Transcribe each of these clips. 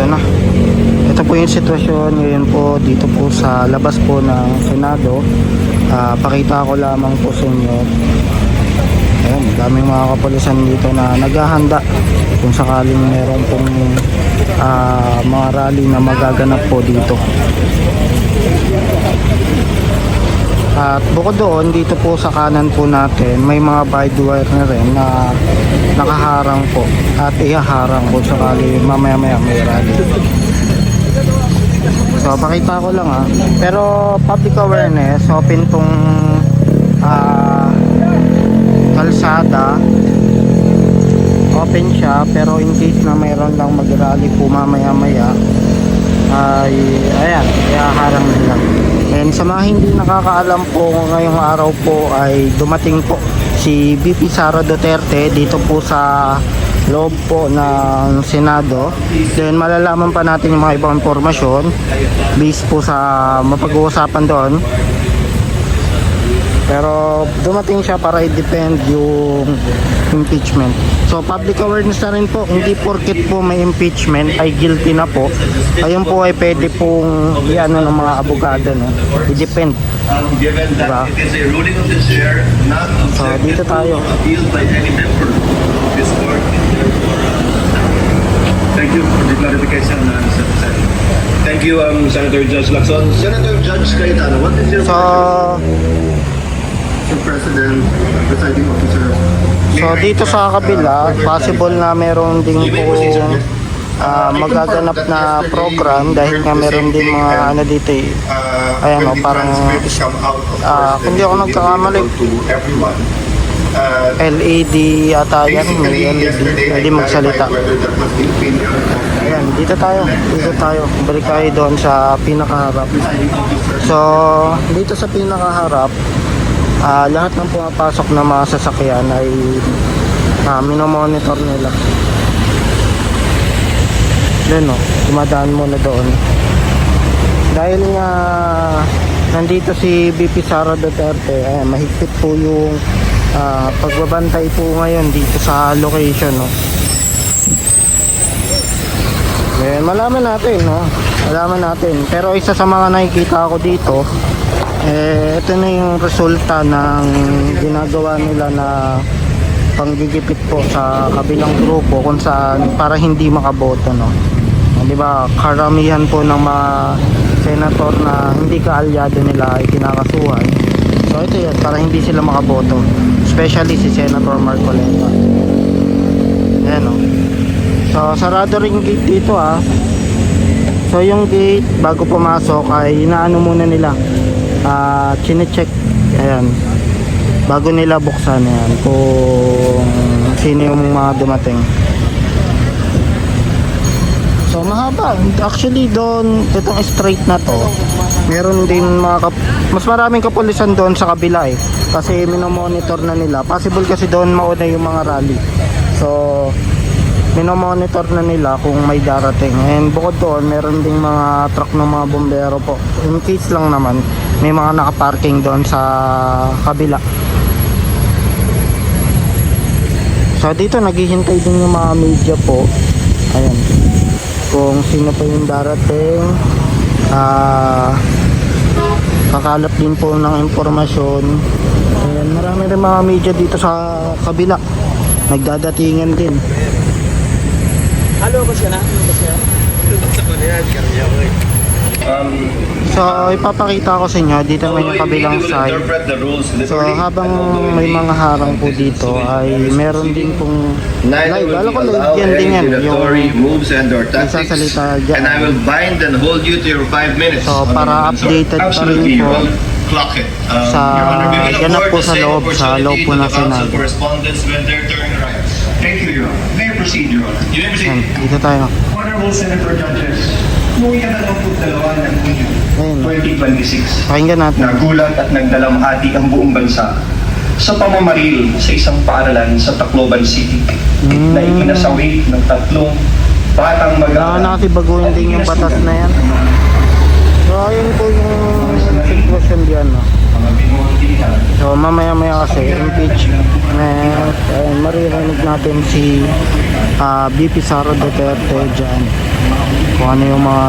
ito na. Ito po yung sitwasyon ngayon po dito po sa labas po ng Senado. Pakita ko lamang po sa inyo. Ayan, daming mga kapulisan dito na naghahanda kung sakaling meron pong mga rally na magaganap po dito. At bukod doon, dito po sa kanan po natin, may mga barbed wire na rin na nakaharang po at ihaharang po sakali mamaya-maya may rally. So pakita ko lang pero public awareness, open tong kalsada, open siya, pero in case na mayroon lang mag-rally po mamaya-maya ay ayan, ihaharang nila. And sa mga hindi nakakaalam po, ngayong araw po ay dumating po si VP Sara Duterte dito po sa loob po ng Senado. Then malalaman pa natin yung mga ibang impormasyon based po sa mapag-uusapan doon. Pero dumating siya para i-defend yung impeachment. So public awareness na rin po, hindi porket po may impeachment ay guilty na po. Ayun po ay pwede pong iano ng mga abogado, no? I-defend. Diba? So dito tayo. Thank you for the clarification, Senator. Thank you, Senator Judge Lacson. Senator Judge Cayetano, what is your President, presiding officer? So dito sa kabila, possible na meron ding po magaganap na program dahil nga meron din mga ano dito ayan parang kung di ako nagkakamali LED ata yan, may LED, pwede magsalita. Ayan, dito tayo, balik tayo doon sa pinakaharap. So dito sa pinakaharap, lahat ng pumapasok na mga sasakyan ay minomonitor nila. Yun dumadaan muna doon. Dahil nga nandito si VP Sara Duterte, mahigpit po yung pagbabantay po ngayon dito sa location, malaman natin. Pero isa sa mga nakikita ko dito, ito na yung resulta ng ginagawa nila na panggigipit po sa kabilang grupo kung saan para hindi makaboto, di ba? Karamihan po ng mga senator na hindi kaalyado nila ay kinakasuhan. So ito yan, para hindi sila makaboto, especially si Senator Marcoleta. Ayan so sarado rin gate dito So yung gate bago pumasok ay inaano muna nila, chine-check, ayan, bago nila buksan yan kung sino yung mga dumating. So mahaba, actually doon, itong straight na to, meron din mas maraming kapulisan doon sa kabila kasi minomonitor na nila. Possible kasi doon mauna yung mga rally, so minomonitor na nila kung may darating. And bukod doon, meron ding mga truck ng mga bombero po, in case lang naman may mga nakaparking doon sa kabila. So dito naghihintay din yung mga media po, ayan, kung sino pa yung darating. Kakalap din po ng impormasyon. Ayan, marami rin mga media dito sa kabila, nagdadatingan din. Halo ko siya na? So ipapakita ko sa inyo dito naman yung kabilang side. So habang may mga harang po dito ay meron din pong live. Alam ko live yan din yan, yung nagsasalita dyan. And I will bind and hold you to your 5 minutes. So para updated pa rin po sa ganap po sa loob po ng Senado. Thank you, Your Honor. May I proceed, Your Honor? You may proceed. Dito tayo. Honorable Senator Judges, noong ika-22 ng Hunyo, Ayun. 2026, Pakinggan natin. nagulat at nagdalamhati ang buong bansa sa pamamaril sa isang paaralan sa Tacloban City na ikinasawi ng 3 batang Kailangan na kasi baguhin din yung batas na yan. So ayun po yung conclusion diyan, no? mga binuntihan, So mamaya-maya kasi impeachment, maririnig natin si VP Sara Duterte dyan. Kung ano yung mga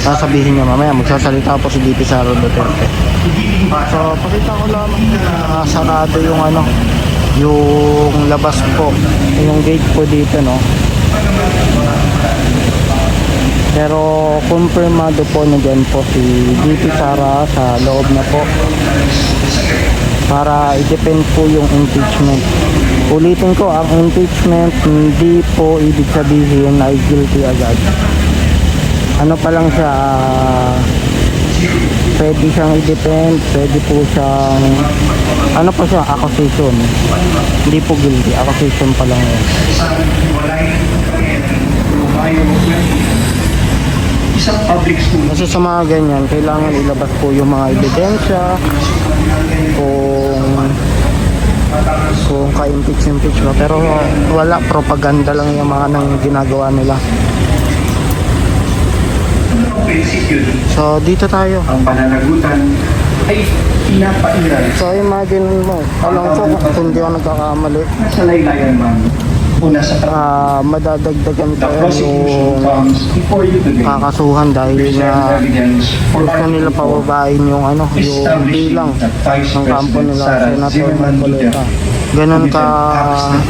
sasabihin niya mamaya. Magsasalita po si VP Sara Duterte. So pakita ko lamang na sarado yung ano, yung labas po, yung gate po dito, no? Pero kumpirmado po na dyan po si VP Sara sa loob na po para i-defend po yung impeachment. Ulitin ko, ang impeachment hindi po ibig sabihin na guilty agad. Ano pa lang siya, pwede siyang i-defend, pwede po siyang, ano pa siya, accusation. Hindi po guilty, accusation pa lang yun. isang public school. Kasi sa mga ganyan, kailangan ilabas po yung mga ebidensya kung ka-impeach ba. Pero wala, propaganda lang yung mga nang ginagawa nila. Prinsipyo So dito tayo. ang pananagutan ay pinapairal So imagine mo, alam ko kung hindi ako nagkakamali, sa laylayan man. Una sa madadagdagan the pa prosecution yung comes before you today. kakasuhan dahil Present na evidence for gusto nila pababain yung ano, yung bilang ng kampo nila, Senator Marcoleta. Ganun ka,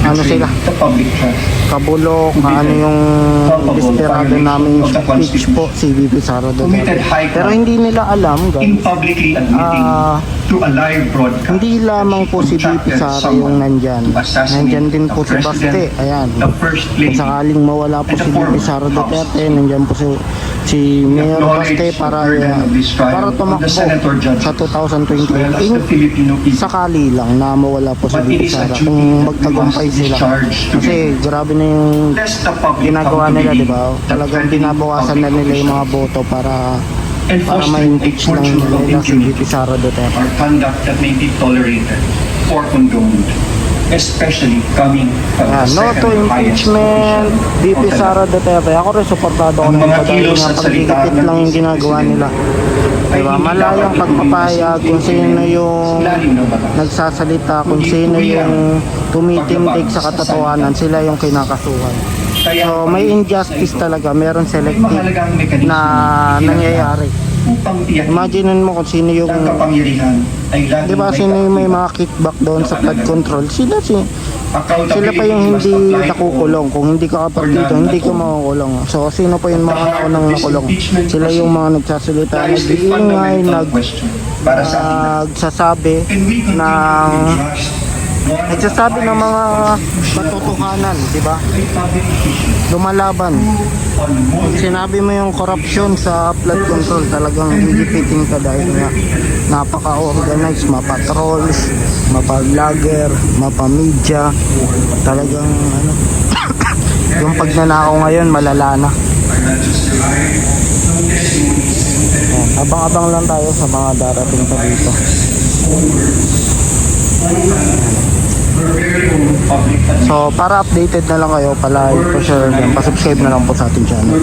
ano sila, the public trust. kabulok, ano yung desperado namin speech po si VP Sara Duterte. Pero hindi nila alam, In guys, publicly admitting to a live broadcast. hindi lamang po si VP Sara yung nandyan. Nandyan din po si Baste. Ayan. The first Kung lady. sakaling mawala po si VP Sara Duterte, nandyan po si Mayor Baste para tumakbo sa 2028. Sakali lang na mawala po si VP Sara kung magtagumpay sila. Kasi grabe na yung ginagawa nila, di ba? Talagang binabawasan na nila yung mga boto para ma-impeach lang nila si VP Sara Duterte. Our conduct that may be tolerated or condoned, especially coming from the No to second highest impeachment, VP position. Sara Duterte. Ako rin supportado ko Ang na mga ito dahil kilos nga at salita pagigipit ng lang yung ginagawa nila. Diba? Malayang pagpapayag kung sino yung nagsasalita, kung sino yung tumitindig sa katotohanan, sila yung kinakasuhan. So may injustice talaga, meron selective na nangyayari. Imagine mo kung sino yung, ang kapangyarihan ay laging di ba, sino yung may mga kickback doon sa flood control, sila pa yung hindi nakukulong. Kung hindi ka kapartido, hindi ka makukulong. So sino pa yung mga unang nakulong? Sila yung mga nagsasalita, nag-iingay, nagsasabi ng mga katotohanan, di ba? Lumalaban. Sinabi mo yung corruption sa flood control, talagang gigipitin ka dahil nga napaka-organized, mapa-trolls, mapa-vlogger, mapa-media. Talagang ano, yung pagnanakaw ngayon malala na. Abang-abang lang tayo sa mga darating pa dito. So para updated na lang kayo, pa-like, pa-share, pa-subscribe na lang po sa ating channel.